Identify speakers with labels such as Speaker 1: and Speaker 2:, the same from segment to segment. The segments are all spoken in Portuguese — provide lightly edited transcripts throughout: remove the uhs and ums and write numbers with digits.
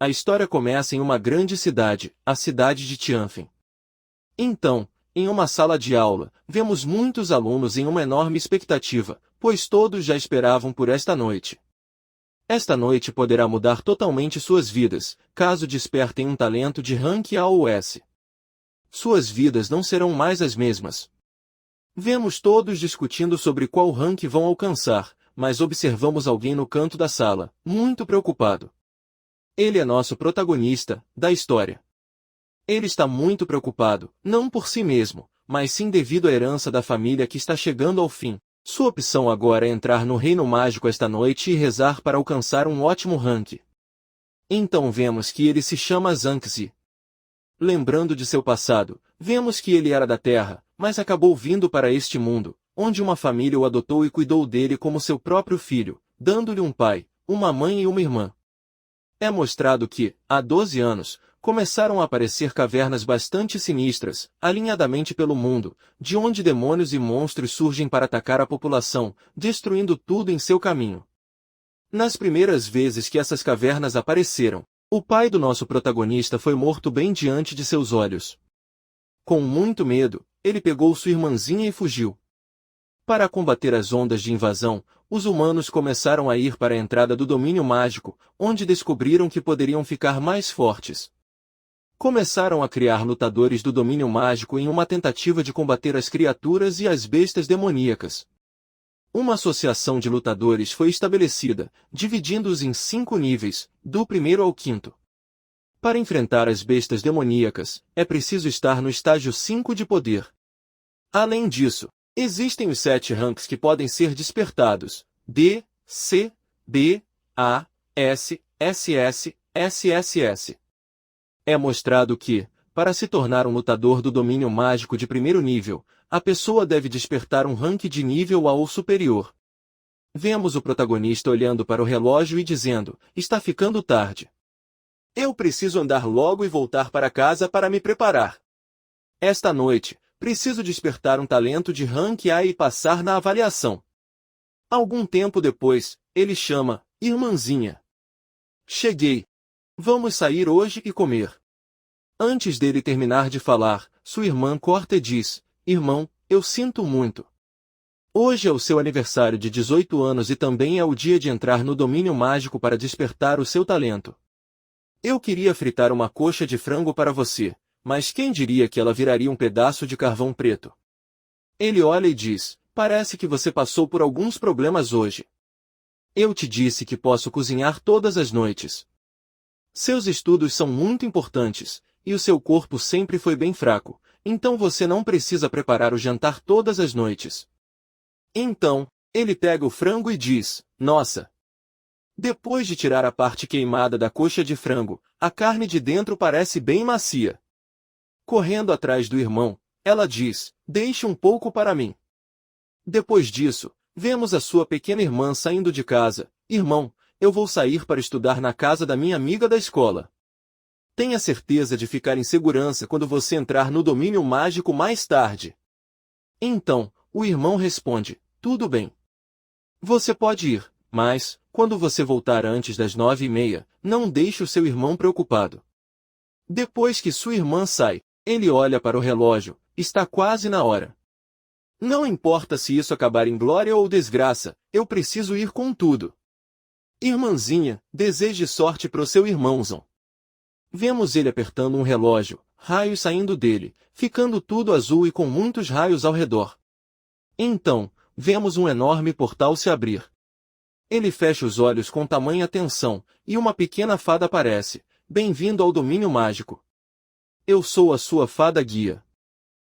Speaker 1: A história começa em uma grande cidade, a cidade de Tianfeng. Então, em uma sala de aula, vemos muitos alunos em uma enorme expectativa, pois todos já esperavam por esta noite. Esta noite poderá mudar totalmente suas vidas, caso despertem um talento de rank A ou S. Suas vidas não serão mais as mesmas. Vemos todos discutindo sobre qual rank vão alcançar, mas observamos alguém no canto da sala, muito preocupado. Ele é nosso protagonista da história. Ele está muito preocupado, não por si mesmo, mas sim devido à herança da família que está chegando ao fim. Sua opção agora é entrar no Reino Mágico esta noite e rezar para alcançar um ótimo rank. Então vemos que ele se chama Zhangzi. Lembrando de seu passado, vemos que ele era da Terra, mas acabou vindo para este mundo, onde uma família o adotou e cuidou dele como seu próprio filho, dando-lhe um pai, uma mãe e uma irmã. É mostrado que, há 12 anos, começaram a aparecer cavernas bastante sinistras, alinhadamente pelo mundo, de onde demônios e monstros surgem para atacar a população, destruindo tudo em seu caminho. Nas primeiras vezes que essas cavernas apareceram, o pai do nosso protagonista foi morto bem diante de seus olhos. Com muito medo, ele pegou sua irmãzinha e fugiu. Para combater as ondas de invasão, os humanos começaram a ir para a entrada do domínio mágico, onde descobriram que poderiam ficar mais fortes. Começaram a criar lutadores do domínio mágico em uma tentativa de combater as criaturas e as bestas demoníacas. Uma associação de lutadores foi estabelecida, dividindo-os em 5 níveis, do primeiro ao 5º. Para enfrentar as bestas demoníacas, é preciso estar no estágio 5 de poder. Além disso, existem os 7 ranks que podem ser despertados: D, C, B, A, S, SS, SSS. É mostrado que, para se tornar um lutador do domínio mágico de primeiro nível, a pessoa deve despertar um rank de nível A ou superior. Vemos o protagonista olhando para o relógio e dizendo: está ficando tarde. Eu preciso andar logo e voltar para casa para me preparar. Esta noite, preciso despertar um talento de rank A e passar na avaliação. Algum tempo depois, ele chama: irmãzinha. Cheguei. Vamos sair hoje e comer. Antes dele terminar de falar, sua irmã corta e diz: irmão, eu sinto muito. Hoje é o seu aniversário de 18 anos e também é o dia de entrar no domínio mágico para despertar o seu talento. Eu queria fritar uma coxa de frango para você, mas quem diria que ela viraria um pedaço de carvão preto? Ele olha e diz: parece que você passou por alguns problemas hoje. Eu te disse que posso cozinhar todas as noites. Seus estudos são muito importantes, e o seu corpo sempre foi bem fraco, então você não precisa preparar o jantar todas as noites. Então, ele pega o frango e diz: nossa! Depois de tirar a parte queimada da coxa de frango, a carne de dentro parece bem macia. Correndo atrás do irmão, ela diz: deixe um pouco para mim. Depois disso, vemos a sua pequena irmã saindo de casa: irmão, eu vou sair para estudar na casa da minha amiga da escola. Tenha certeza de ficar em segurança quando você entrar no domínio mágico mais tarde. Então, o irmão responde: tudo bem. Você pode ir, mas, quando você voltar antes das 9h30, não deixe o seu irmão preocupado. Depois que sua irmã sai, ele olha para o relógio: está quase na hora. Não importa se isso acabar em glória ou desgraça, eu preciso ir com tudo. Irmãzinha, deseje sorte pro seu irmãozão. Vemos ele apertando um relógio, raios saindo dele, ficando tudo azul e com muitos raios ao redor. Então, vemos um enorme portal se abrir. Ele fecha os olhos com tamanha atenção, e uma pequena fada aparece: bem-vindo ao domínio mágico. Eu sou a sua fada guia.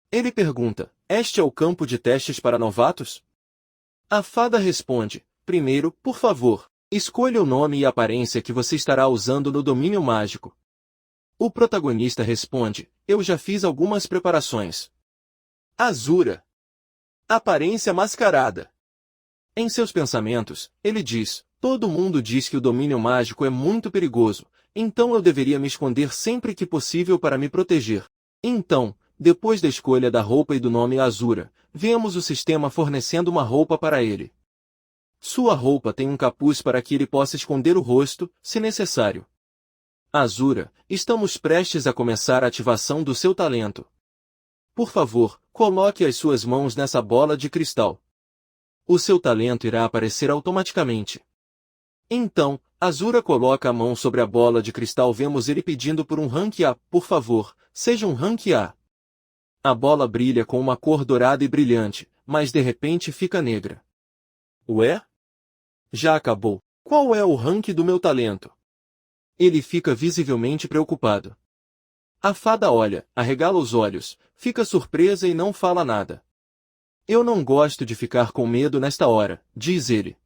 Speaker 1: Ele pergunta: este é o campo de testes para novatos? A fada responde: primeiro, por favor, escolha o nome e aparência que você estará usando no domínio mágico. O protagonista responde: eu já fiz algumas preparações. Azura. Aparência mascarada. Em seus pensamentos, ele diz: todo mundo diz que o domínio mágico é muito perigoso, então eu deveria me esconder sempre que possível para me proteger. Então, depois da escolha da roupa e do nome Azura, vemos o sistema fornecendo uma roupa para ele. Sua roupa tem um capuz para que ele possa esconder o rosto, se necessário. Azura, estamos prestes a começar a ativação do seu talento. Por favor, coloque as suas mãos nessa bola de cristal. O seu talento irá aparecer automaticamente. Então, Azura coloca a mão sobre a bola de cristal. Vemos ele pedindo por um rank A. Por favor, seja um rank A. A bola brilha com uma cor dourada e brilhante, mas de repente fica negra. Ué? Já acabou. Qual é o rank do meu talento? Ele fica visivelmente preocupado. A fada olha, arregala os olhos, fica surpresa e não fala nada. Eu não gosto de ficar com medo nesta hora, diz ele.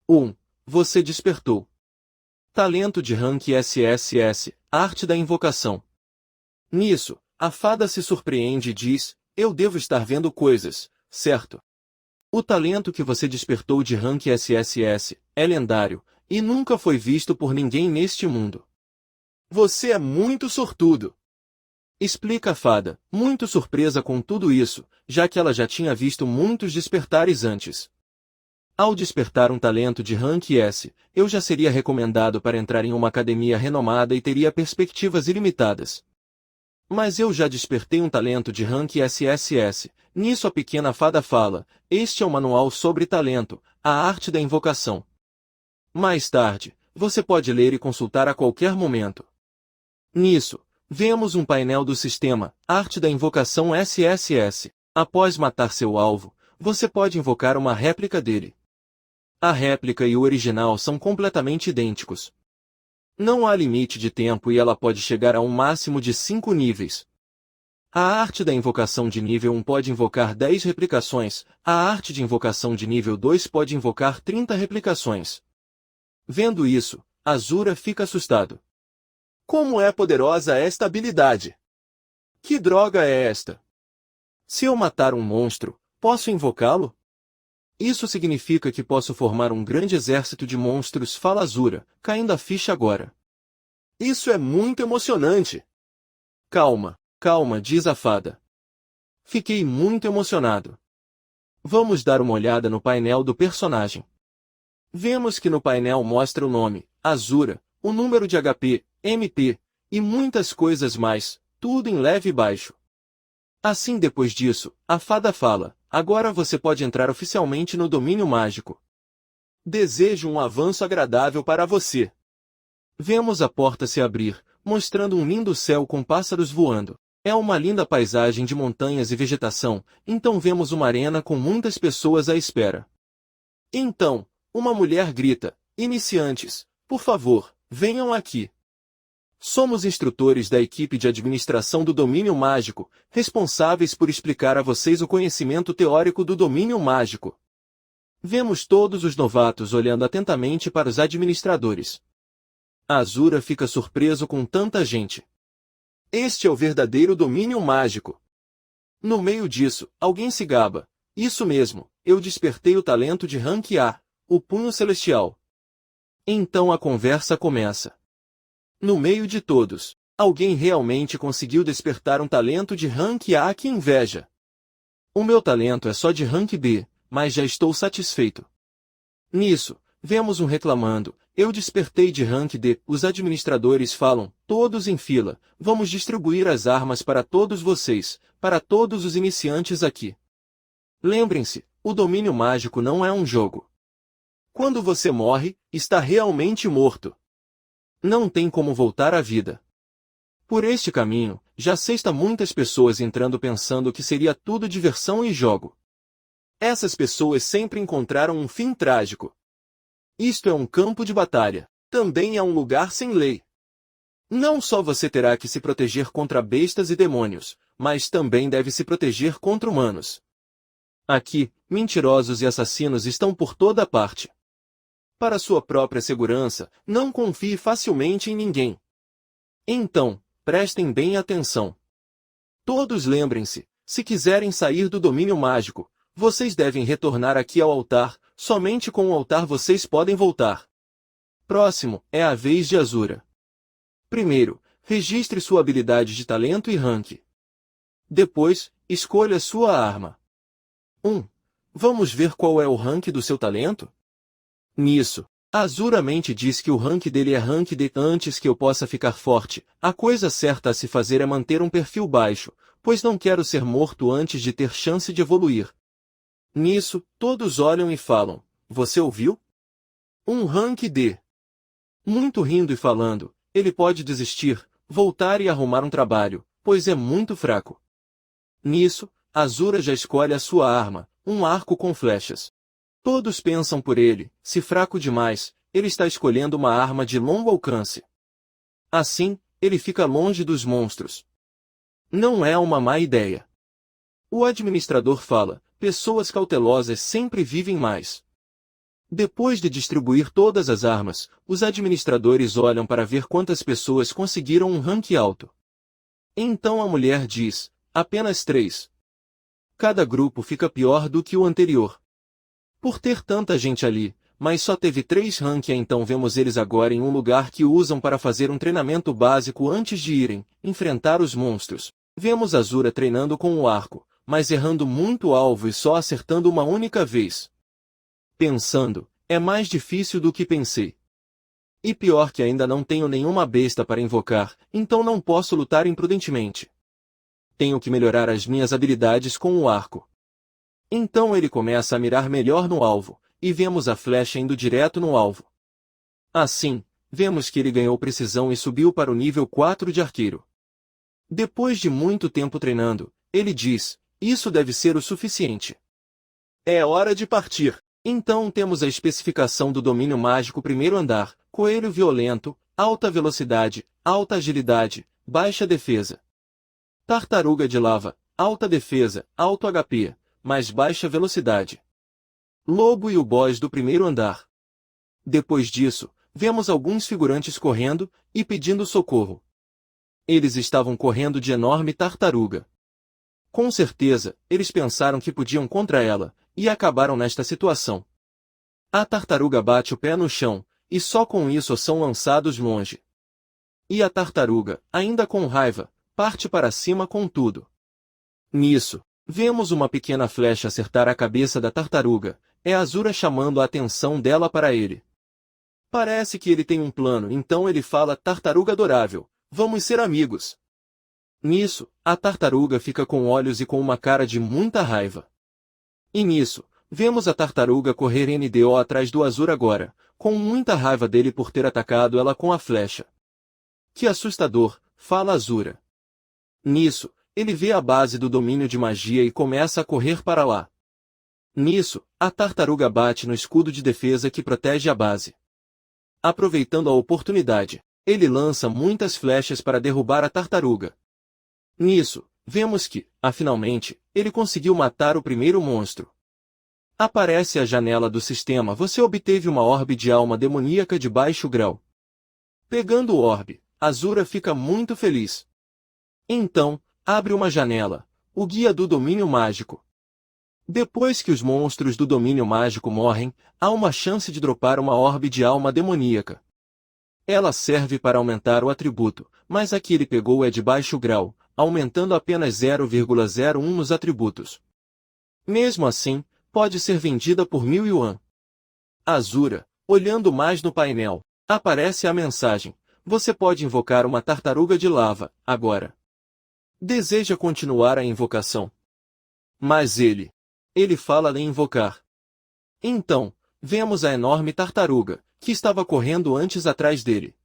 Speaker 1: 1. Você despertou. Talento de rank SSS, arte da invocação. Nisso, a fada se surpreende e diz, eu devo estar vendo coisas, certo? O talento que você despertou de rank SSS é lendário, e nunca foi visto por ninguém neste mundo. Você é muito sortudo. Explica a fada, muito surpresa com tudo isso, já que ela já tinha visto muitos despertares antes. Ao despertar um talento de rank S, eu já seria recomendado para entrar em uma academia renomada e teria perspectivas ilimitadas. Mas eu já despertei um talento de rank SSS. Nisso a pequena fada fala, este é o manual sobre talento, a arte da invocação. Mais tarde, você pode ler e consultar a qualquer momento. Nisso, vemos um painel do sistema, arte da invocação SSS. Após matar seu alvo, você pode invocar uma réplica dele. A réplica e o original são completamente idênticos. Não há limite de tempo e ela pode chegar a um máximo de 5 níveis. A arte da invocação de nível 1 pode invocar 10 replicações, a arte de invocação de nível 2 pode invocar 30 replicações. Vendo isso, Azura fica assustado. Como é poderosa esta habilidade? Que droga é esta? Se eu matar um monstro, posso invocá-lo? Isso significa que posso formar um grande exército de monstros, fala Azura, caindo a ficha agora. Isso é muito emocionante. Calma, calma, diz a fada. Fiquei muito emocionado. Vamos dar uma olhada no painel do personagem. Vemos que no painel mostra o nome, Azura, o número de HP, MP, e muitas coisas mais, tudo em leve e baixo. Assim depois disso, a fada fala, agora você pode entrar oficialmente no domínio mágico. Desejo um avanço agradável para você. Vemos a porta se abrir, mostrando um lindo céu com pássaros voando. É uma linda paisagem de montanhas e vegetação, então vemos uma arena com muitas pessoas à espera. Então, uma mulher grita, iniciantes, por favor, venham aqui. Somos instrutores da equipe de administração do domínio mágico, responsáveis por explicar a vocês o conhecimento teórico do domínio mágico. Vemos todos os novatos olhando atentamente para os administradores. Azura fica surpreso com tanta gente. Este é o verdadeiro domínio mágico. No meio disso, alguém se gaba. Isso mesmo, eu despertei o talento de rank A, o punho celestial. Então a conversa começa. No meio de todos, alguém realmente conseguiu despertar um talento de rank A, que inveja. O meu talento é só de rank B, mas já estou satisfeito. Nisso, vemos um reclamando, eu despertei de rank D. Os administradores falam, todos em fila, vamos distribuir as armas para todos vocês, para todos os iniciantes aqui. Lembrem-se, o domínio mágico não é um jogo. Quando você morre, está realmente morto. Não tem como voltar à vida. Por este caminho, já está muitas pessoas entrando pensando que seria tudo diversão e jogo. Essas pessoas sempre encontraram um fim trágico. Isto é um campo de batalha. Também é um lugar sem lei. Não só você terá que se proteger contra bestas e demônios, mas também deve se proteger contra humanos. Aqui, mentirosos e assassinos estão por toda parte. Para sua própria segurança, não confie facilmente em ninguém. Então, prestem bem atenção. Todos lembrem-se, se quiserem sair do domínio mágico, vocês devem retornar aqui ao altar, somente com o altar vocês podem voltar. Próximo, é a vez de Azura. Primeiro, registre sua habilidade de talento e rank. Depois, escolha sua arma. 1. Vamos ver qual é o rank do seu talento? Nisso, Azura mente diz que o rank dele é rank D. Antes que eu possa ficar forte, a coisa certa a se fazer é manter um perfil baixo, pois não quero ser morto antes de ter chance de evoluir. Nisso, todos olham e falam, você ouviu? Um rank D. Muito rindo e falando, ele pode desistir, voltar e arrumar um trabalho, pois é muito fraco. Nisso, Azura já escolhe a sua arma, um arco com flechas. Todos pensam por ele, se fraco demais, ele está escolhendo uma arma de longo alcance. Assim, ele fica longe dos monstros. Não é uma má ideia. O administrador fala, pessoas cautelosas sempre vivem mais. Depois de distribuir todas as armas, os administradores olham para ver quantas pessoas conseguiram um rank alto. Então a mulher diz, apenas 3. Cada grupo fica pior do que o anterior. Por ter tanta gente ali, mas só teve 3 rank, então vemos eles agora em um lugar que usam para fazer um treinamento básico antes de irem enfrentar os monstros. Vemos Azura treinando com o arco, mas errando muito o alvo e só acertando uma única vez. Pensando, é mais difícil do que pensei. E pior que ainda não tenho nenhuma besta para invocar, então não posso lutar imprudentemente. Tenho que melhorar as minhas habilidades com o arco. Então ele começa a mirar melhor no alvo, e vemos a flecha indo direto no alvo. Assim, vemos que ele ganhou precisão e subiu para o nível 4 de arqueiro. Depois de muito tempo treinando, ele diz, isso deve ser o suficiente. É hora de partir. Então temos a especificação do domínio mágico primeiro andar, coelho violento, alta velocidade, alta agilidade, baixa defesa. Tartaruga de lava, alta defesa, alto HP, mais baixa velocidade. Lobo e o boss do primeiro andar. Depois disso, vemos alguns figurantes correndo e pedindo socorro. Eles estavam correndo de enorme tartaruga. Com certeza, eles pensaram que podiam contra ela, e acabaram nesta situação. A tartaruga bate o pé no chão, e só com isso são lançados longe. E a tartaruga, ainda com raiva, parte para cima com tudo. Nisso, vemos uma pequena flecha acertar a cabeça da tartaruga, é Azura chamando a atenção dela para ele. Parece que ele tem um plano, então ele fala, tartaruga adorável, vamos ser amigos. Nisso, a tartaruga fica com olhos e com uma cara de muita raiva. E nisso, vemos a tartaruga correr NDO atrás do Azura agora, com muita raiva dele por ter atacado ela com a flecha. Que assustador, fala Azura. Nisso, ele vê a base do domínio de magia e começa a correr para lá. Nisso, a tartaruga bate no escudo de defesa que protege a base. Aproveitando a oportunidade, ele lança muitas flechas para derrubar a tartaruga. Nisso, vemos que, finalmente, ele conseguiu matar o primeiro monstro. Aparece a janela do sistema. Você obteve uma orbe de alma demoníaca de baixo grau. Pegando o orbe, Azura fica muito feliz. Então, abre uma janela, o guia do domínio mágico. Depois que os monstros do domínio mágico morrem, há uma chance de dropar uma orbe de alma demoníaca. Ela serve para aumentar o atributo, mas a que ele pegou é de baixo grau, aumentando apenas 0,01 nos atributos. Mesmo assim, pode ser vendida por 1000 yuan. Azura, olhando mais no painel, aparece a mensagem, você pode invocar uma tartaruga de lava, agora. Deseja continuar a invocação? Mas ele fala em invocar. Então, vemos a enorme tartaruga, que estava correndo antes atrás dele.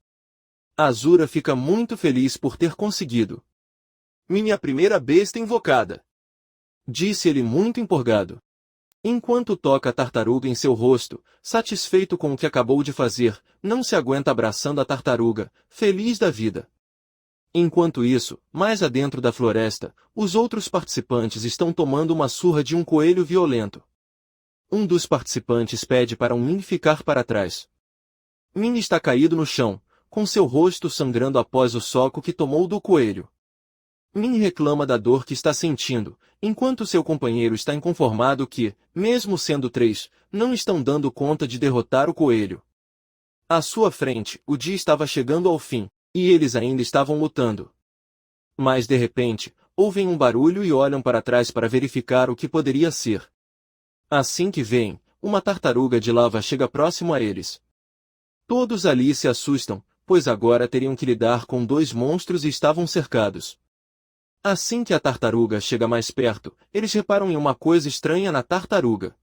Speaker 1: Azura fica muito feliz por ter conseguido. Minha primeira besta invocada, disse ele muito empolgado. Enquanto toca a tartaruga em seu rosto, satisfeito com o que acabou de fazer, não se aguenta abraçando a tartaruga, feliz da vida. Enquanto isso, mais adentro da floresta, os outros participantes estão tomando uma surra de um coelho violento. Um dos participantes pede para um Min ficar para trás. Min está caído no chão, com seu rosto sangrando após o soco que tomou do coelho. Min reclama da dor que está sentindo, enquanto seu companheiro está inconformado que, mesmo sendo 3, não estão dando conta de derrotar o coelho. À sua frente, o dia estava chegando ao fim, e eles ainda estavam lutando. Mas de repente, ouvem um barulho e olham para trás para verificar o que poderia ser. Assim que veem, uma tartaruga de lava chega próximo a eles. Todos ali se assustam, pois agora teriam que lidar com dois monstros e estavam cercados. Assim que a tartaruga chega mais perto, eles reparam em uma coisa estranha na tartaruga.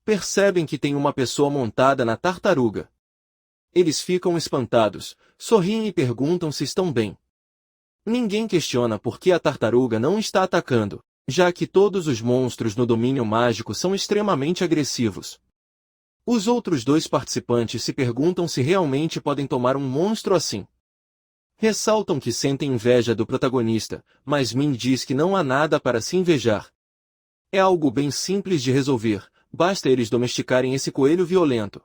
Speaker 1: Percebem que tem uma pessoa montada na tartaruga. Eles ficam espantados, sorriem e perguntam se estão bem. Ninguém questiona por que a tartaruga não está atacando, já que todos os monstros no domínio mágico são extremamente agressivos. Os outros dois participantes se perguntam se realmente podem tomar um monstro assim. Ressaltam que sentem inveja do protagonista, mas Min diz que não há nada para se invejar. É algo bem simples de resolver, basta eles domesticarem esse coelho violento.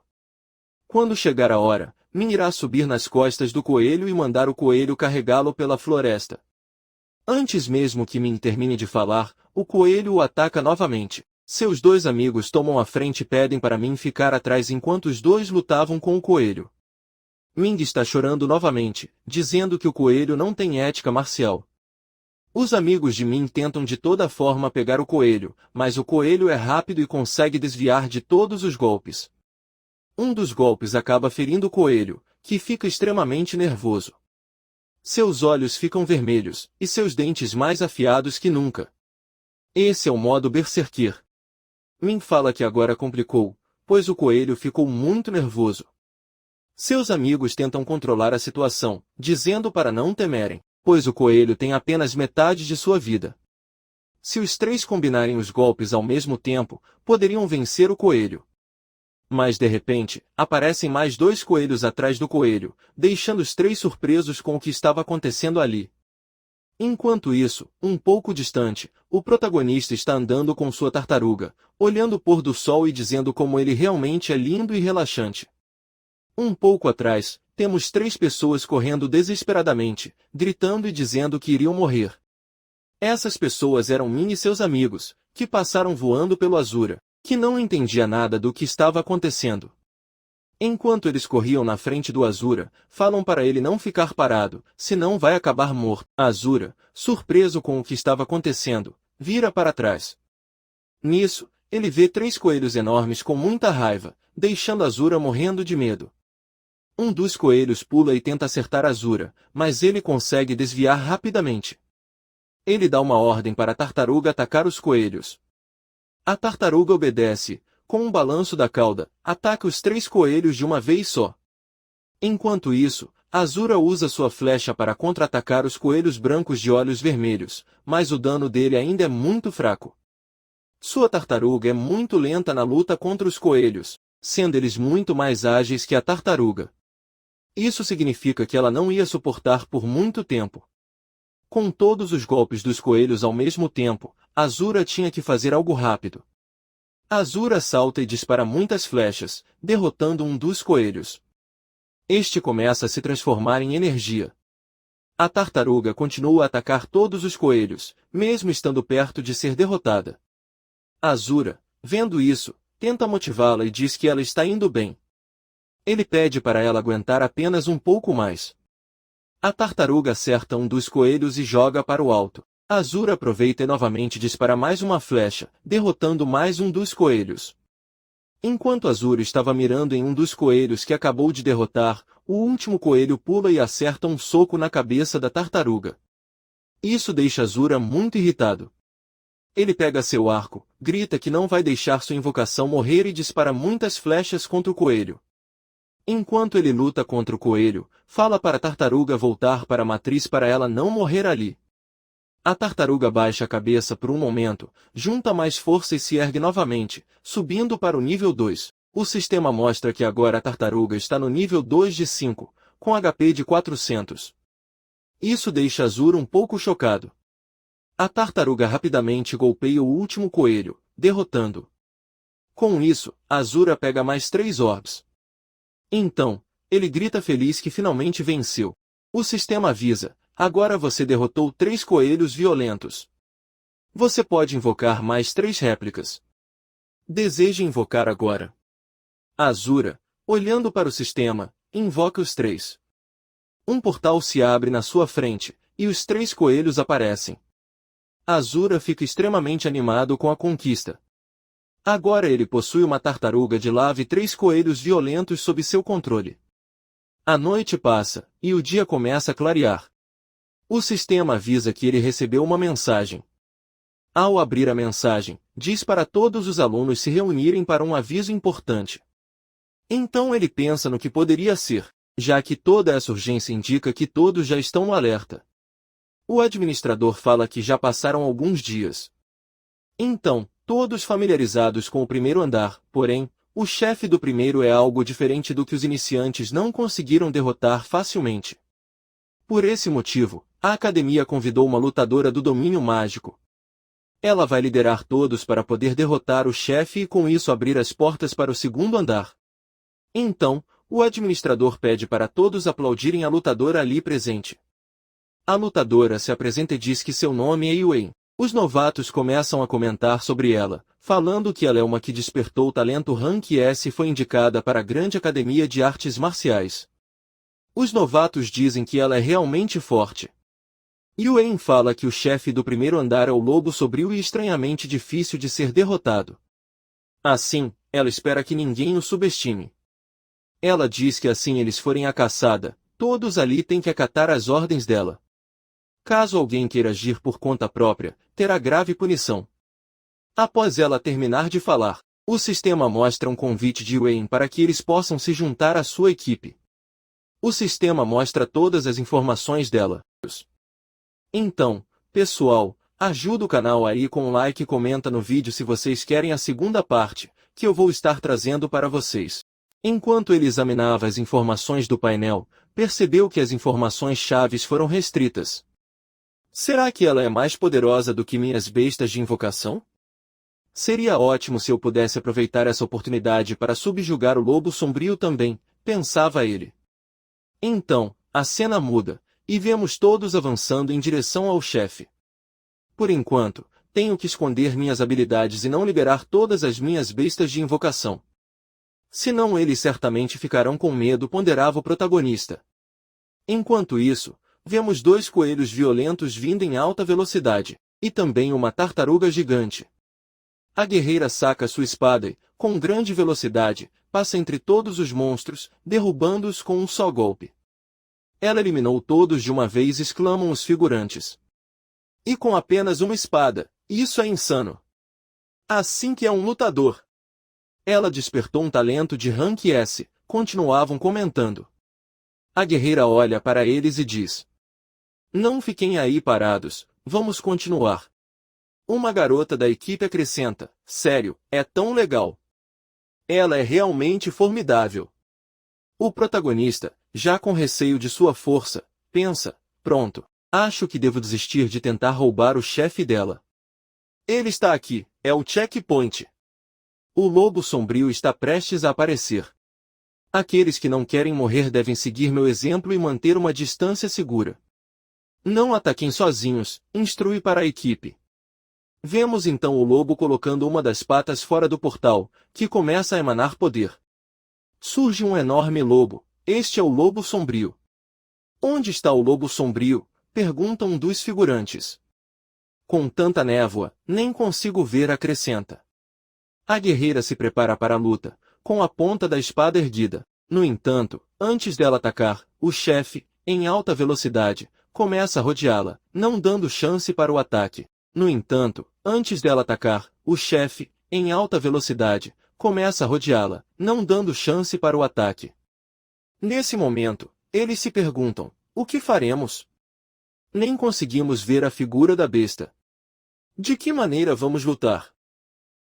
Speaker 1: Quando chegar a hora, Min irá subir nas costas do coelho e mandar o coelho carregá-lo pela floresta. Antes mesmo que Min termine de falar, o coelho o ataca novamente. Seus dois amigos tomam a frente e pedem para Min ficar atrás enquanto os dois lutavam com o coelho. Ming está chorando novamente, dizendo que o coelho não tem ética marcial. Os amigos de Min tentam de toda forma pegar o coelho, mas o coelho é rápido e consegue desviar de todos os golpes. Um dos golpes acaba ferindo o coelho, que fica extremamente nervoso. Seus olhos ficam vermelhos, e seus dentes mais afiados que nunca. Esse é o modo Berserker. Min fala que agora complicou, pois o coelho ficou muito nervoso. Seus amigos tentam controlar a situação, dizendo para não temerem, pois o coelho tem apenas metade de sua vida. Se os três combinarem os golpes ao mesmo tempo, poderiam vencer o coelho. Mas de repente, aparecem mais dois coelhos atrás do coelho, deixando os três surpresos com o que estava acontecendo ali. Enquanto isso, um pouco distante, o protagonista está andando com sua tartaruga, olhando o pôr do sol e dizendo como ele realmente é lindo e relaxante. Um pouco atrás, temos três pessoas correndo desesperadamente, gritando e dizendo que iriam morrer. Essas pessoas eram Min e seus amigos, que passaram voando pelo Azura, que não entendia nada do que estava acontecendo. Enquanto eles corriam na frente do Azura, falam para ele não ficar parado, senão vai acabar morto. Azura, surpreso com o que estava acontecendo, vira para trás. Nisso, ele vê três coelhos enormes com muita raiva, deixando Azura morrendo de medo. Um dos coelhos pula e tenta acertar Azura, mas ele consegue desviar rapidamente. Ele dá uma ordem para a tartaruga atacar os coelhos. A tartaruga obedece, com um balanço da cauda, ataca os três coelhos de uma vez só. Enquanto isso, Azura usa sua flecha para contra-atacar os coelhos brancos de olhos vermelhos, mas o dano dele ainda é muito fraco. Sua tartaruga é muito lenta na luta contra os coelhos, sendo eles muito mais ágeis que a tartaruga. Isso significa que ela não ia suportar por muito tempo. Com todos os golpes dos coelhos ao mesmo tempo, Azura tinha que fazer algo rápido. Azura salta e dispara muitas flechas, derrotando um dos coelhos. Este começa a se transformar em energia. A tartaruga continua a atacar todos os coelhos, mesmo estando perto de ser derrotada. Azura, vendo isso, tenta motivá-la e diz que ela está indo bem. Ele pede para ela aguentar apenas um pouco mais. A tartaruga acerta um dos coelhos e joga para o alto. Azura aproveita e novamente dispara mais uma flecha, derrotando mais um dos coelhos. Enquanto Azura estava mirando em um dos coelhos que acabou de derrotar, o último coelho pula e acerta um soco na cabeça da tartaruga. Isso deixa Azura muito irritado. Ele pega seu arco, grita que não vai deixar sua invocação morrer e dispara muitas flechas contra o coelho. Enquanto ele luta contra o coelho, fala para a tartaruga voltar para a matriz para ela não morrer ali. A tartaruga baixa a cabeça por um momento, junta mais força e se ergue novamente, subindo para o nível 2. O sistema mostra que agora a tartaruga está no nível 2 de 5, com HP de 400. Isso deixa Azura um pouco chocado. A tartaruga rapidamente golpeia o último coelho, derrotando. Com isso, Azura pega mais 3 orbs. Então, ele grita feliz que finalmente venceu. O sistema avisa: agora você derrotou 3 coelhos violentos. Você pode invocar mais 3 réplicas. Deseja invocar agora. Azura, olhando para o sistema, invoca os 3. Um portal se abre na sua frente, e os 3 coelhos aparecem. Azura fica extremamente animado com a conquista. Agora ele possui uma tartaruga de lava e 3 coelhos violentos sob seu controle. A noite passa, e o dia começa a clarear. O sistema avisa que ele recebeu uma mensagem. Ao abrir a mensagem, diz para todos os alunos se reunirem para um aviso importante. Então ele pensa no que poderia ser, já que toda essa urgência indica que todos já estão no alerta. O administrador fala que já passaram alguns dias. Então, todos familiarizados com o primeiro andar, porém, o chefe do primeiro é algo diferente do que os iniciantes não conseguiram derrotar facilmente. Por esse motivo, a academia convidou uma lutadora do domínio mágico. Ela vai liderar todos para poder derrotar o chefe e com isso abrir as portas para o segundo andar. Então, o administrador pede para todos aplaudirem a lutadora ali presente. A lutadora se apresenta e diz que seu nome é Yuen. Os novatos começam a comentar sobre ela, falando que ela é uma que despertou o talento Rank S e foi indicada para a grande academia de artes marciais. Os novatos dizem que ela é realmente forte. Yuen fala que o chefe do primeiro andar é o lobo sombrio e estranhamente difícil de ser derrotado. Assim, ela espera que ninguém o subestime. Ela diz que assim eles forem à caçada, todos ali têm que acatar as ordens dela. Caso alguém queira agir por conta própria, terá grave punição. Após ela terminar de falar, o sistema mostra um convite de Yuen para que eles possam se juntar à sua equipe. O sistema mostra todas as informações dela. Então, pessoal, ajuda o canal aí com um like e comenta no vídeo se vocês querem a segunda parte, que eu vou estar trazendo para vocês. Enquanto ele examinava as informações do painel, percebeu que as informações chaves foram restritas. Será que ela é mais poderosa do que minhas bestas de invocação? Seria ótimo se eu pudesse aproveitar essa oportunidade para subjugar o lobo sombrio também, pensava ele. Então, a cena muda, e vemos todos avançando em direção ao chefe. Por enquanto, tenho que esconder minhas habilidades e não liberar todas as minhas bestas de invocação. Senão eles certamente ficarão com medo, ponderava o protagonista. Enquanto isso, vemos dois coelhos violentos vindo em alta velocidade, e também uma tartaruga gigante. A guerreira saca sua espada e, com grande velocidade, passa entre todos os monstros, derrubando-os com um só golpe. Ela eliminou todos de uma vez, exclamam os figurantes. E com apenas uma espada, isso é insano. Assim que é um lutador. Ela despertou um talento de Rank S, continuavam comentando. A guerreira olha para eles e diz: não fiquem aí parados, vamos continuar. Uma garota da equipe acrescenta: sério, é tão legal. Ela é realmente formidável. O protagonista, já com receio de sua força, pensa: pronto, acho que devo desistir de tentar roubar o chefe dela. Ele está aqui, é o checkpoint. O lobo sombrio está prestes a aparecer. Aqueles que não querem morrer devem seguir meu exemplo e manter uma distância segura. Não ataquem sozinhos, instrui para a equipe. Vemos então o lobo colocando uma das patas fora do portal, que começa a emanar poder. Surge um enorme lobo, este é o lobo sombrio. Onde está o lobo sombrio? Pergunta um dos figurantes. Com tanta névoa, nem consigo ver, acrescenta. A guerreira se prepara para a luta, com a ponta da espada erguida. No entanto, antes dela atacar, o chefe, em alta velocidade, começa a rodeá-la, não dando chance para o ataque. No entanto, antes dela atacar, o chefe, em alta velocidade, começa a rodeá-la, não dando chance para o ataque. Nesse momento, eles se perguntam: o que faremos? Nem conseguimos ver a figura da besta. De que maneira vamos lutar?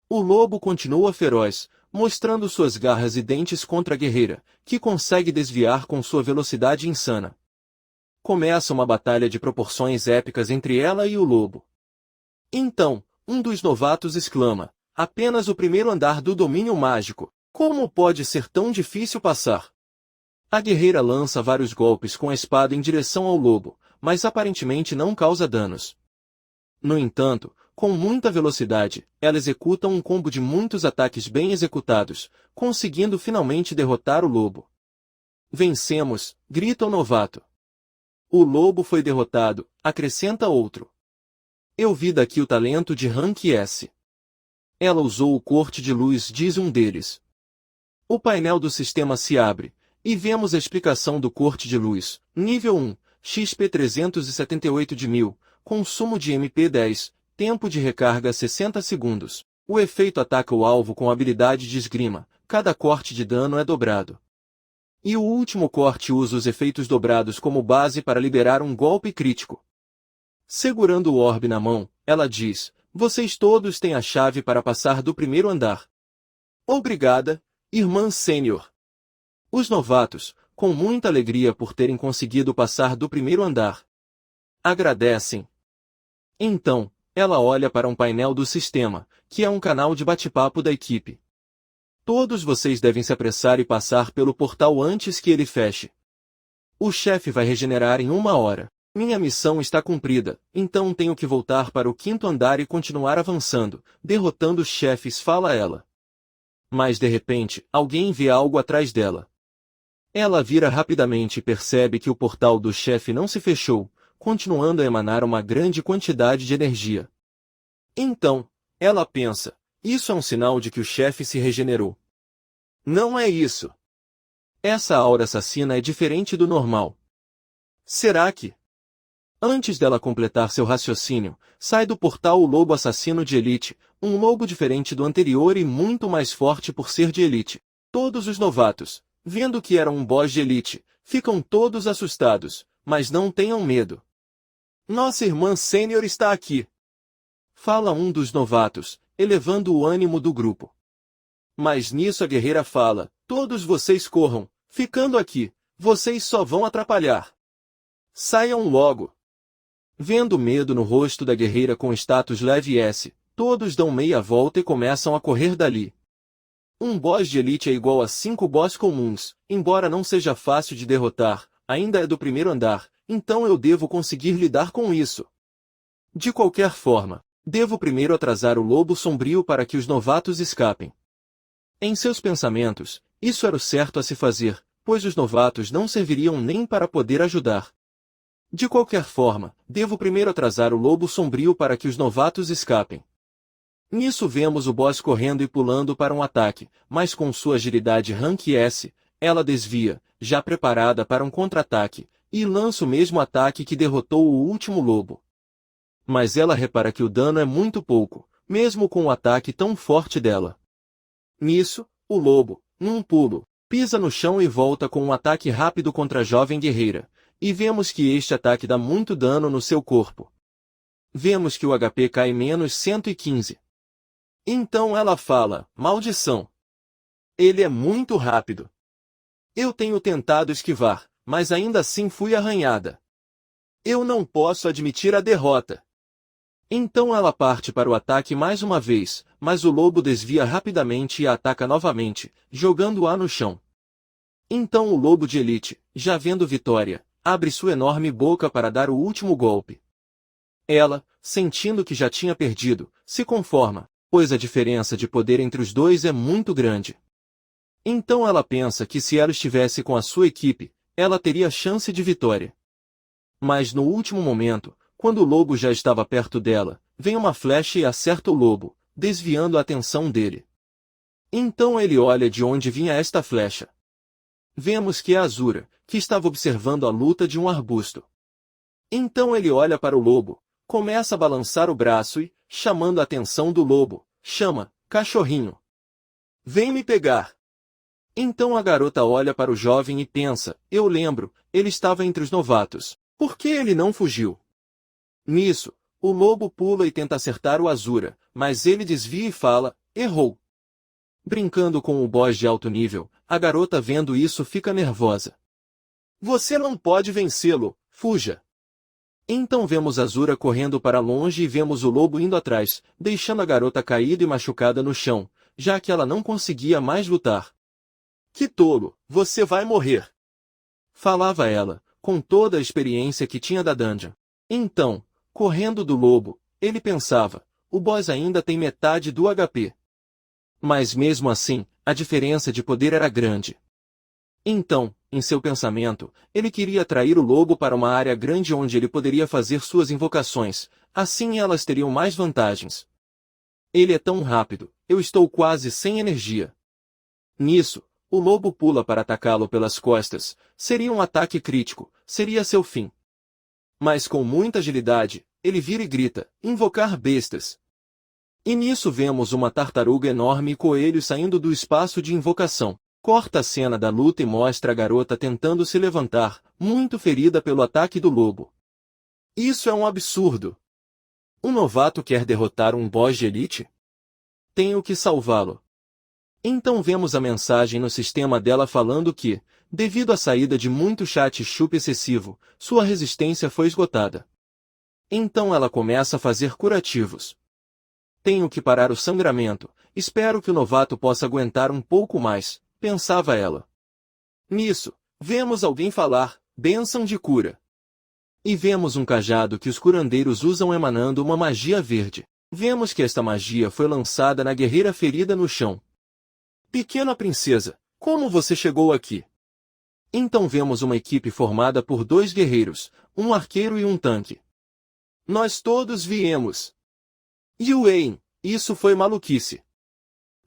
Speaker 1: O lobo continua feroz, mostrando suas garras e dentes contra a guerreira, que consegue desviar com sua velocidade insana. Começa uma batalha de proporções épicas entre ela e o lobo. Então, um dos novatos exclama: apenas o primeiro andar do domínio mágico, como pode ser tão difícil passar? A guerreira lança vários golpes com a espada em direção ao lobo, mas aparentemente não causa danos. No entanto, com muita velocidade, ela executa um combo de muitos ataques bem executados, conseguindo finalmente derrotar o lobo. Vencemos, grita o novato. O lobo foi derrotado, acrescenta outro. Eu vi daqui o talento de Rank S. Ela usou o corte de luz, diz um deles. O painel do sistema se abre, E vemos a explicação do corte de luz. Nível 1, XP 378 de 1000, consumo de MP10, tempo de recarga 60 segundos. O efeito ataca o alvo com habilidade de esgrima, cada corte de dano é dobrado. E o último corte usa os efeitos dobrados como base para liberar um golpe crítico. Segurando o orbe na mão, ela diz, vocês todos têm a chave para passar do primeiro andar. Obrigada, irmã sênior. Os novatos, com muita alegria por terem conseguido passar do primeiro andar, agradecem. Então, ela olha para um painel do sistema, que é um canal de bate-papo da equipe. Todos vocês devem se apressar e passar pelo portal antes que ele feche. O chefe vai regenerar em 1 hora. Minha missão está cumprida, então tenho que voltar para o 5º andar e continuar avançando, derrotando os chefes, fala ela. Mas de repente, alguém vê algo atrás dela. Ela vira rapidamente e percebe que o portal do chefe não se fechou, continuando a emanar uma grande quantidade de energia. Então, ela pensa, isso é um sinal de que o chefe se regenerou. Não é isso. Essa aura assassina é diferente do normal. Será que? Antes dela completar seu raciocínio, sai do portal o lobo assassino de elite, um lobo diferente do anterior e muito mais forte por ser de elite. Todos os novatos, vendo que era um boss de elite, ficam todos assustados, mas não tenham medo. Nossa irmã sênior está aqui. Fala um dos novatos, elevando o ânimo do grupo. Mas nisso a guerreira fala, todos vocês corram, ficando aqui, vocês só vão atrapalhar. Saiam logo. Vendo medo no rosto da guerreira com status leve S, todos dão meia volta e começam a correr dali. Um boss de elite é igual a 5 boss comuns, embora não seja fácil de derrotar, ainda é do primeiro andar, então eu devo conseguir lidar com isso. De qualquer forma, devo primeiro atrasar o lobo sombrio para que os novatos escapem. Em seus pensamentos, isso era o certo a se fazer, pois os novatos não serviriam nem para poder ajudar. De qualquer forma, devo primeiro atrasar o lobo sombrio para que os novatos escapem. Nisso vemos o boss correndo e pulando para um ataque, mas com sua agilidade rank S, ela desvia, já preparada para um contra-ataque, e lança o mesmo ataque que derrotou o último lobo. Mas ela repara que o dano é muito pouco, mesmo com o ataque tão forte dela. Nisso, o lobo, num pulo, pisa no chão e volta com um ataque rápido contra a jovem guerreira. E vemos que este ataque dá muito dano no seu corpo. Vemos que o HP cai menos 115. Então ela fala, maldição. Ele é muito rápido. Eu tenho tentado esquivar, mas ainda assim fui arranhada. Eu não posso admitir a derrota. Então ela parte para o ataque mais uma vez, mas o lobo desvia rapidamente e a ataca novamente, jogando-a no chão. Então o lobo de elite, já vendo vitória, abre sua enorme boca para dar o último golpe. Ela, sentindo que já tinha perdido, se conforma, pois a diferença de poder entre os dois é muito grande. Então ela pensa que se ela estivesse com a sua equipe, ela teria chance de vitória. Mas no último momento, quando o lobo já estava perto dela, vem uma flecha e acerta o lobo, desviando a atenção dele. Então ele olha de onde vinha esta flecha. Vemos que é Azura, que estava observando a luta de um arbusto. Então ele olha para o lobo, começa a balançar o braço e, chamando a atenção do lobo, chama, cachorrinho. Vem me pegar. Então a garota olha para o jovem e pensa, eu lembro, ele estava entre os novatos. Por que ele não fugiu? Nisso, o lobo pula e tenta acertar o Azura, mas ele desvia e fala, errou. Brincando com o boss de alto nível, a garota vendo isso fica nervosa. Você não pode vencê-lo, fuja. Então vemos Azura correndo para longe e vemos o lobo indo atrás, deixando a garota caída e machucada no chão, já que ela não conseguia mais lutar. Que tolo, você vai morrer! Falava ela, com toda a experiência que tinha da dungeon. Então, correndo do lobo, ele pensava, o boss ainda tem metade do HP. Mas mesmo assim, a diferença de poder era grande. Então, em seu pensamento, ele queria atrair o lobo para uma área grande onde ele poderia fazer suas invocações, assim elas teriam mais vantagens. Ele é tão rápido, eu estou quase sem energia. Nisso, o lobo pula para atacá-lo pelas costas. Seria um ataque crítico, seria seu fim. Mas com muita agilidade, ele vira e grita, invocar bestas. E nisso vemos uma tartaruga enorme e coelhos saindo do espaço de invocação. Corta a cena da luta e mostra a garota tentando se levantar, muito ferida pelo ataque do lobo. Isso é um absurdo. Um novato quer derrotar um boss de elite? Tenho que salvá-lo. Então vemos a mensagem no sistema dela falando que, devido à saída de muito chat chup excessivo, sua resistência foi esgotada. Então ela começa a fazer curativos. Tenho que parar o sangramento, espero que o novato possa aguentar um pouco mais, pensava ela. Nisso, vemos alguém falar, bênção de cura. E vemos um cajado que os curandeiros usam emanando uma magia verde. Vemos que esta magia foi lançada na guerreira ferida no chão. Pequena princesa, como você chegou aqui? Então vemos uma equipe formada por 2 guerreiros, um arqueiro e um tanque. Nós todos viemos. Yuen, isso foi maluquice.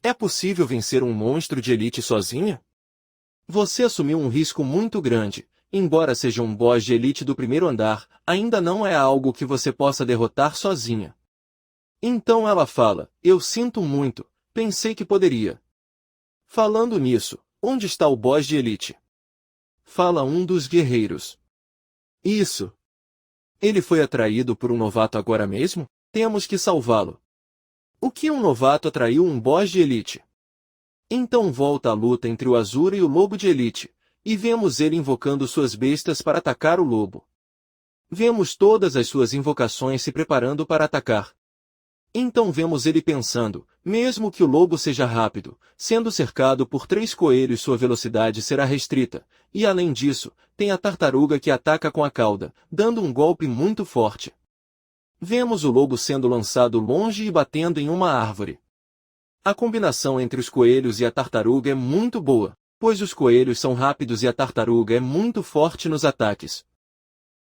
Speaker 1: É possível vencer um monstro de elite sozinha? Você assumiu um risco muito grande. Embora seja um boss de elite do primeiro andar, ainda não é algo que você possa derrotar sozinha. Então ela fala, eu sinto muito, pensei que poderia. Falando nisso, onde está o boss de elite? Fala um dos guerreiros. Isso. Ele foi atraído por um novato agora mesmo? Temos que salvá-lo. O que um novato atraiu um boss de elite? Então volta a luta entre o Azura e o lobo de elite. E vemos ele invocando suas bestas para atacar o lobo. Vemos todas as suas invocações se preparando para atacar. Então vemos ele pensando, mesmo que o lobo seja rápido, sendo cercado por 3 coelhos sua velocidade será restrita, e além disso, tem a tartaruga que ataca com a cauda, dando um golpe muito forte. Vemos o lobo sendo lançado longe e batendo em uma árvore. A combinação entre os coelhos e a tartaruga é muito boa, pois os coelhos são rápidos e a tartaruga é muito forte nos ataques.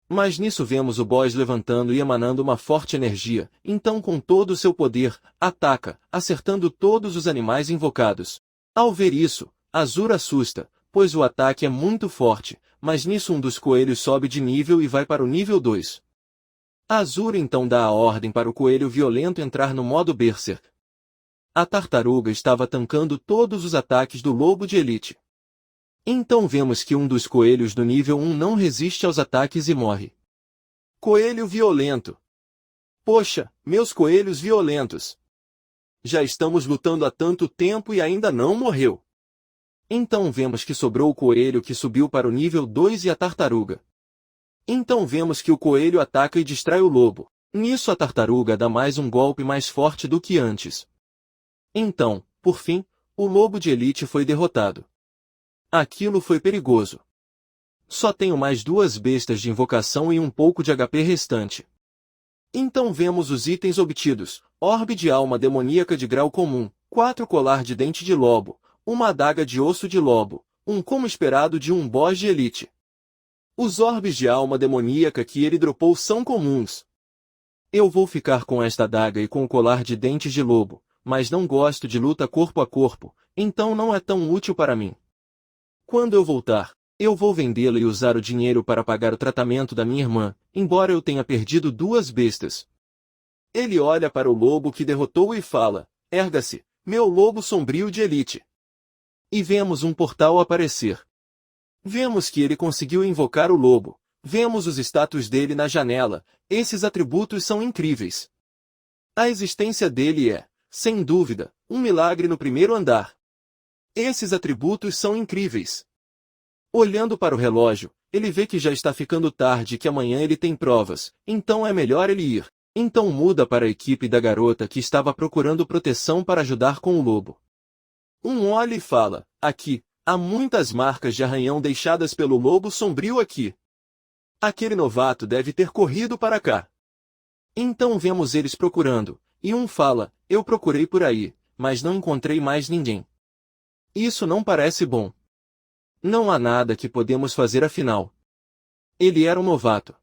Speaker 1: Mas nisso vemos o boss levantando e emanando uma forte energia, então com todo o seu poder, ataca, acertando todos os animais invocados. Ao ver isso, Azura assusta, pois o ataque é muito forte, mas nisso um dos coelhos sobe de nível e vai para o nível 2. Azura então dá a ordem para o coelho violento entrar no modo Berserk. A tartaruga estava tancando todos os ataques do lobo de elite. Então vemos que um dos coelhos do nível 1 não resiste aos ataques e morre. Coelho violento. Poxa, meus coelhos violentos. Já estamos lutando há tanto tempo e ainda não morreu. Então vemos que sobrou o coelho que subiu para o nível 2 e a tartaruga. Então vemos que o coelho ataca e distrai o lobo. Nisso a tartaruga dá mais um golpe mais forte do que antes. Então, por fim, o lobo de elite foi derrotado. Aquilo foi perigoso. Só tenho mais 2 bestas de invocação e um pouco de HP restante. Então vemos os itens obtidos. Orbe de alma demoníaca de grau comum, 4 colar de dente de lobo, uma adaga de osso de lobo, um como esperado de um boss de elite. Os orbes de alma demoníaca que ele dropou são comuns. Eu vou ficar com esta adaga e com o colar de dentes de lobo, mas não gosto de luta corpo a corpo, então não é tão útil para mim. Quando eu voltar, eu vou vendê-la e usar o dinheiro para pagar o tratamento da minha irmã, embora eu tenha perdido 2 bestas. Ele olha para o lobo que derrotou e fala, erga-se, meu lobo sombrio de elite. E vemos um portal aparecer. Vemos que ele conseguiu invocar o lobo. Vemos os status dele na janela, esses atributos são incríveis. A existência dele é, sem dúvida, um milagre no primeiro andar. Esses atributos são incríveis. Olhando para o relógio, ele vê que já está ficando tarde e que amanhã ele tem provas, então é melhor ele ir. Então muda para a equipe da garota que estava procurando proteção para ajudar com o lobo. Um olha e fala, aqui, há muitas marcas de arranhão deixadas pelo lobo sombrio aqui. Aquele novato deve ter corrido para cá. Então vemos eles procurando, e um fala, eu procurei por aí, mas não encontrei mais ninguém. Isso não parece bom. Não há nada que podemos fazer afinal. Ele era um novato.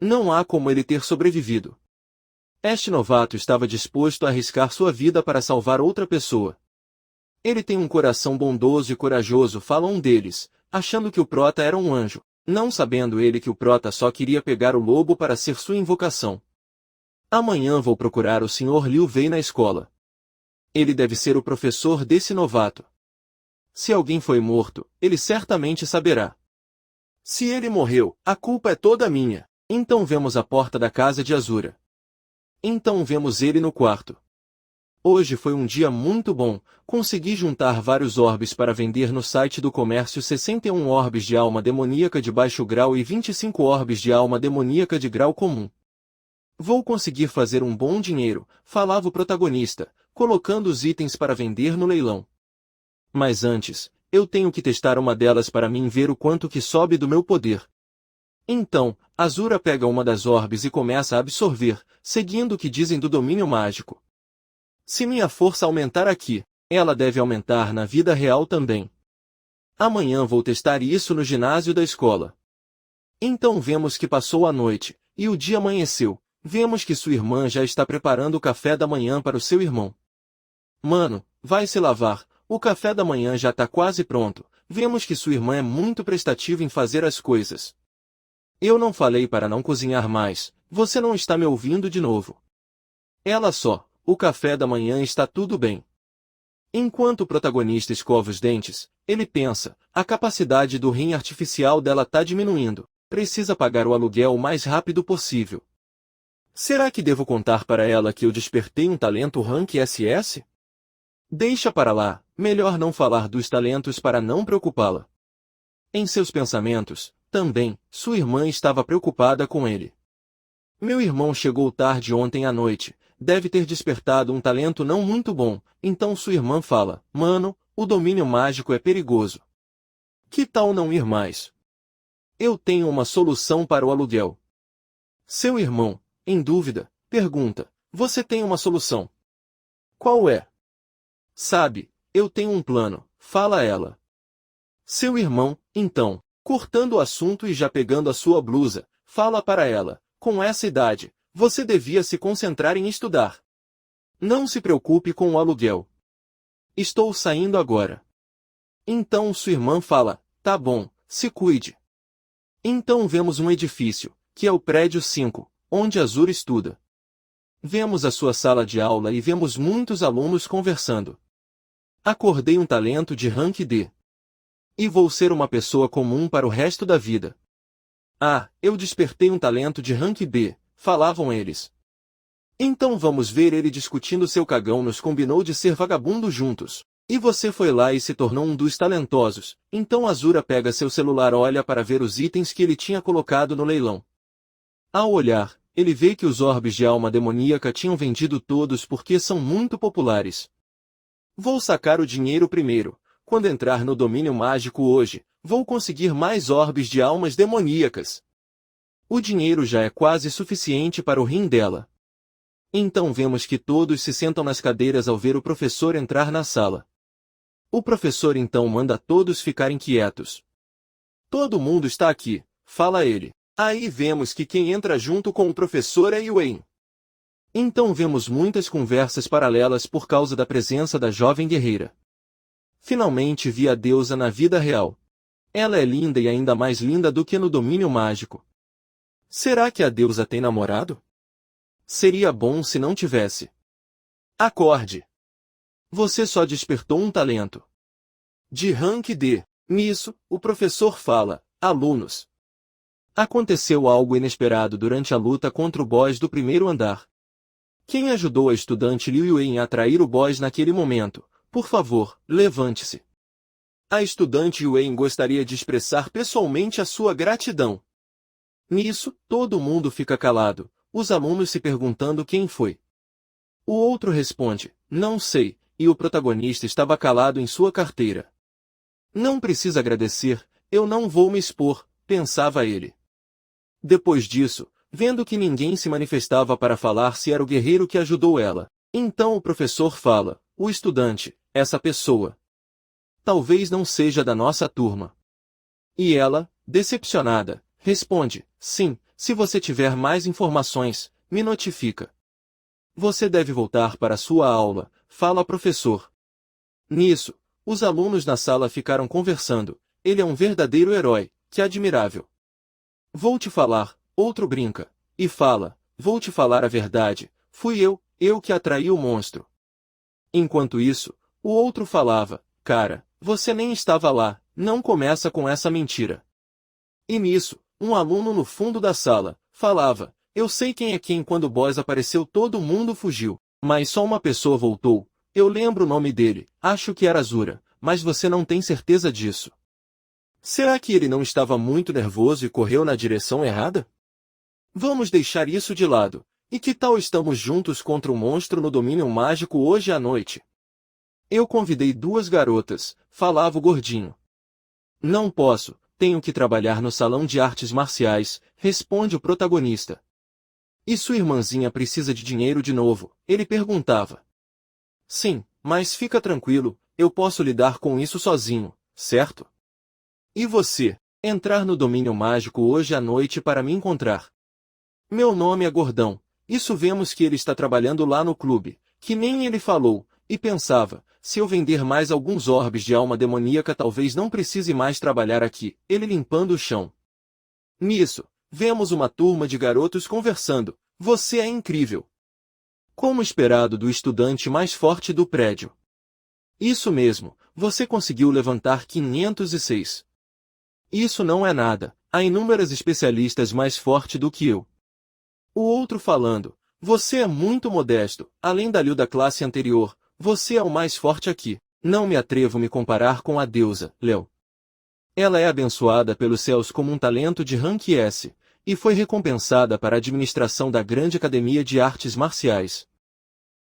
Speaker 1: Não há como ele ter sobrevivido. Este novato estava disposto a arriscar sua vida para salvar outra pessoa. Ele tem um coração bondoso e corajoso, fala um deles, achando que o prota era um anjo, não sabendo ele que o prota só queria pegar o lobo para ser sua invocação. Amanhã vou procurar o Sr. Liu Wei na escola. Ele deve ser o professor desse novato. Se alguém foi morto, ele certamente saberá. Se ele morreu, a culpa é toda minha. Então vemos a porta da casa de Azura. Então vemos ele no quarto. Hoje foi um dia muito bom, consegui juntar vários orbes para vender no site do comércio, 61 orbes de alma demoníaca de baixo grau e 25 orbes de alma demoníaca de grau comum. Vou conseguir fazer um bom dinheiro, falava o protagonista, colocando os itens para vender no leilão. Mas antes, eu tenho que testar uma delas para mim ver o quanto que sobe do meu poder. Então, Azura pega uma das orbes e começa a absorver, seguindo o que dizem do domínio mágico. Se minha força aumentar aqui, ela deve aumentar na vida real também. Amanhã vou testar isso no ginásio da escola. Então vemos que passou a noite, e o dia amanheceu. Vemos que sua irmã já está preparando o café da manhã para o seu irmão. Mano, vai se lavar, o café da manhã já está quase pronto. Vemos que sua irmã é muito prestativa em fazer as coisas. Eu não falei para não cozinhar mais, você não está me ouvindo de novo. Ela só, o café da manhã está tudo bem. Enquanto o protagonista escova os dentes, ele pensa, a capacidade do rim artificial dela está diminuindo, precisa pagar o aluguel o mais rápido possível. Será que devo contar para ela que eu despertei um talento Rank SS? Deixa para lá, melhor não falar dos talentos para não preocupá-la. Em seus pensamentos, também, sua irmã estava preocupada com ele. Meu irmão chegou tarde ontem à noite, deve ter despertado um talento não muito bom, então sua irmã fala, mano, o domínio mágico é perigoso. Que tal não ir mais? Eu tenho uma solução para o aluguel. Seu irmão, em dúvida, pergunta, você tem uma solução? Qual é? Sabe, eu tenho um plano, fala ela. Seu irmão, então, cortando o assunto e já pegando a sua blusa, fala para ela, com essa idade, você devia se concentrar em estudar. Não se preocupe com o aluguel. Estou saindo agora. Então sua irmã fala, tá bom, se cuide. Então vemos um edifício, que é o prédio 5, onde Azura estuda. Vemos a sua sala de aula e vemos muitos alunos conversando. Acordei um talento de Rank D. E vou ser uma pessoa comum para o resto da vida. Ah, eu despertei um talento de Rank B, falavam eles. Então vamos ver ele discutindo seu cagão nos combinou de ser vagabundo juntos. E você foi lá e se tornou um dos talentosos. Então Azura pega seu celular, olha para ver os itens que ele tinha colocado no leilão. Ao olhar, ele vê que os orbes de alma demoníaca tinham vendido todos porque são muito populares. Vou sacar o dinheiro primeiro. Quando entrar no domínio mágico hoje, vou conseguir mais orbes de almas demoníacas. O dinheiro já é quase suficiente para o rim dela. Então vemos que todos se sentam nas cadeiras ao ver o professor entrar na sala. O professor então manda todos ficarem quietos. Todo mundo está aqui, fala ele. Aí vemos que quem entra junto com o professor é Yuen. Então vemos muitas conversas paralelas por causa da presença da jovem guerreira. Finalmente vi a deusa na vida real. Ela é linda e ainda mais linda do que no domínio mágico. Será que a deusa tem namorado? Seria bom se não tivesse. Acorde! Você só despertou um talento. De Rank D. Nisso, o professor fala, alunos. Aconteceu algo inesperado durante a luta contra o boss do primeiro andar. Quem ajudou a estudante Liu Yuen a atrair o boss naquele momento? Por favor, levante-se. A estudante Yuen gostaria de expressar pessoalmente a sua gratidão. Nisso, todo mundo fica calado, os alunos se perguntando quem foi. O outro responde, não sei, e o protagonista estava calado em sua carteira. Não precisa agradecer, eu não vou me expor, pensava ele. Depois disso, vendo que ninguém se manifestava para falar se era o guerreiro que ajudou ela, então o professor fala, o estudante, essa pessoa. Talvez não seja da nossa turma. E ela, decepcionada, responde, sim, se você tiver mais informações, me notifica. Você deve voltar para sua aula, fala professor. Nisso, os alunos na sala ficaram conversando. Ele é um verdadeiro herói, que admirável. Vou te falar, outro brinca, e fala, vou te falar a verdade, fui eu que atraí o monstro. Enquanto isso, o outro falava, cara, você nem estava lá, não começa com essa mentira. E nisso, um aluno no fundo da sala, falava, eu sei quem é quem quando o boss apareceu todo mundo fugiu, mas só uma pessoa voltou, eu lembro o nome dele, acho que era Azura, mas você não tem certeza disso. Será que ele não estava muito nervoso e correu na direção errada? Vamos deixar isso de lado, e que tal estamos juntos contra o monstro no domínio mágico hoje à noite? Eu convidei duas garotas, falava o gordinho. Não posso, tenho que trabalhar no salão de artes marciais, responde o protagonista. E sua irmãzinha precisa de dinheiro de novo, ele perguntava. Sim, mas fica tranquilo, eu posso lidar com isso sozinho, certo? E você? Entrar no domínio mágico hoje à noite para me encontrar. Meu nome é Gordão, isso vemos que ele está trabalhando lá no clube, que nem ele falou, e pensava, se eu vender mais alguns orbes de alma demoníaca talvez não precise mais trabalhar aqui, ele limpando o chão. Nisso, vemos uma turma de garotos conversando, você é incrível. Como esperado do estudante mais forte do prédio. Isso mesmo, você conseguiu levantar 506. Isso não é nada, há inúmeras especialistas mais fortes do que eu. O outro falando, você é muito modesto, além da Liu da classe anterior, você é o mais forte aqui, não me atrevo a me comparar com a deusa, Léo. Ela é abençoada pelos céus como um talento de rank S, e foi recompensada para a administração da grande academia de artes marciais.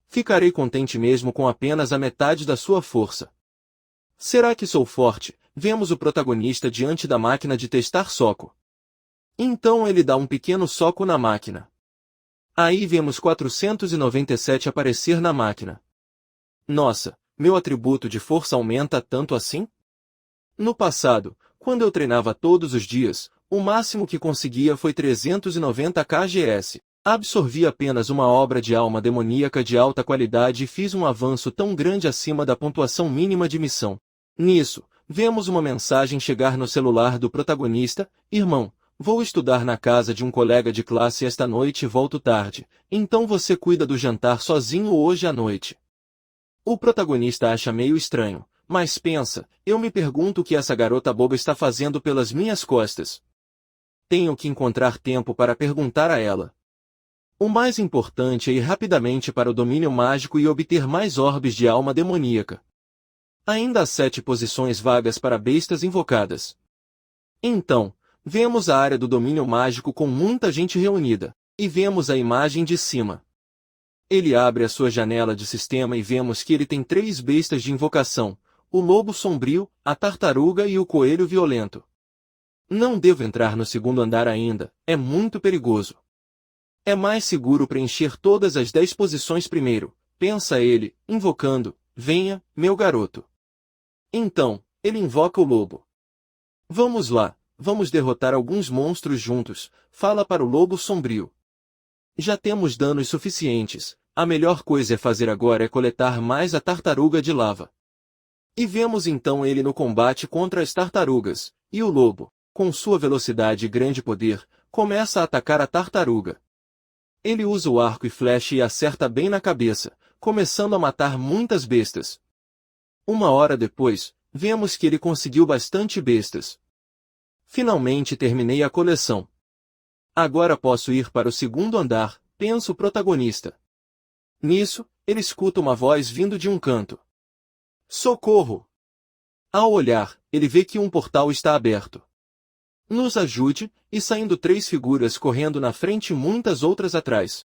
Speaker 1: Ficarei contente mesmo com apenas a metade da sua força. Será que sou forte? Vemos o protagonista diante da máquina de testar soco. Então ele dá um pequeno soco na máquina. Aí vemos 497 aparecer na máquina. Nossa, meu atributo de força aumenta tanto assim? No passado, quando eu treinava todos os dias, o máximo que conseguia foi 390 kgs. Absorvi apenas uma obra de alma demoníaca de alta qualidade e fiz um avanço tão grande acima da pontuação mínima de missão. Nisso, vemos uma mensagem chegar no celular do protagonista, irmão, vou estudar na casa de um colega de classe esta noite e volto tarde, então você cuida do jantar sozinho hoje à noite. O protagonista acha meio estranho, mas pensa, eu me pergunto o que essa garota boba está fazendo pelas minhas costas. Tenho que encontrar tempo para perguntar a ela. O mais importante é ir rapidamente para o domínio mágico e obter mais orbes de alma demoníaca. Ainda há 7 posições vagas para bestas invocadas. Então, vemos a área do domínio mágico com muita gente reunida, e vemos a imagem de cima. Ele abre a sua janela de sistema e vemos que ele tem 3 bestas de invocação, o lobo sombrio, a tartaruga e o coelho violento. Não devo entrar no segundo andar ainda, é muito perigoso. É mais seguro preencher todas as 10 posições primeiro, pensa ele, invocando, venha, meu garoto. Então, ele invoca o lobo. Vamos lá, vamos derrotar alguns monstros juntos, fala para o lobo sombrio. Já temos danos suficientes, a melhor coisa a fazer agora é coletar mais a tartaruga de lava. E vemos então ele no combate contra as tartarugas, e o lobo, com sua velocidade e grande poder, começa a atacar a tartaruga. Ele usa o arco e flecha e acerta bem na cabeça, começando a matar muitas bestas. Uma hora depois, vemos que ele conseguiu bastante bestas. Finalmente terminei a coleção. Agora posso ir para o segundo andar, pensa o protagonista. Nisso, ele escuta uma voz vindo de um canto. Socorro! Ao olhar, ele vê que um portal está aberto. Nos ajude, e saindo 3 figuras correndo na frente e muitas outras atrás.